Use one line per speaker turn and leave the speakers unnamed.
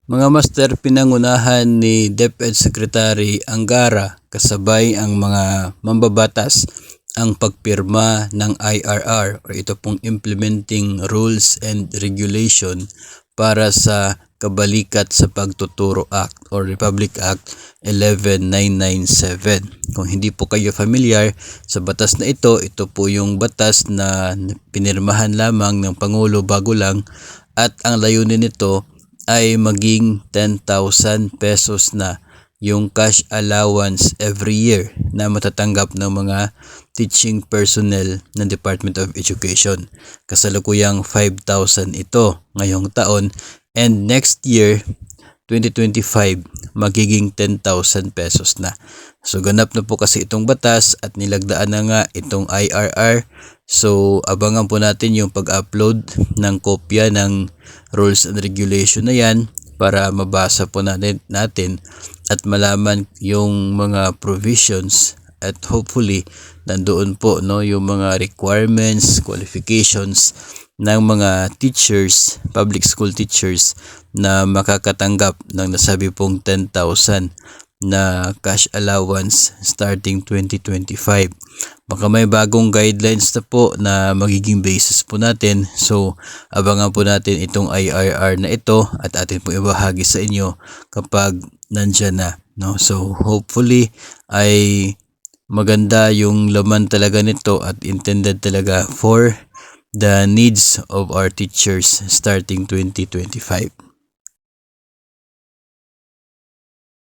Mga master, pinangunahan ni DepEd Secretary Angara kasabay ang mga mambabatas ang pagpirma ng IRR o ito pong Implementing Rules and Regulation para sa Kabalikat sa Pagtuturo Act or Republic Act 11997. Kung hindi po kayo familiar sa batas na ito po yung batas na pinirmahan lamang ng Pangulo bago lang at ang layunin nito ay maging 10,000 pesos na yung cash allowance every year na matatanggap ng mga teaching personnel ng Department of Education. Kasalukuyang 5,000 ito ngayong taon and next year 2025 magiging 10,000 pesos na. So ganap na po kasi itong batas at nilagdaan na nga itong IRR. So abangan po natin yung pag-upload ng kopya ng rules and regulation na yan para mabasa po natin at malaman yung mga provisions at hopefully nandoon po yung mga requirements, qualifications ng mga teachers, public school teachers na makakatanggap ng nasabi pong 10,000 na cash allowance starting 2025. Baka may bagong guidelines na po na magiging basis po natin. So, abangan po natin itong IRR na ito at atin po ibahagi sa inyo kapag nandyan na. No? So, hopefully ay maganda yung laman talaga nito at intended talaga for the needs of our teachers starting 2025.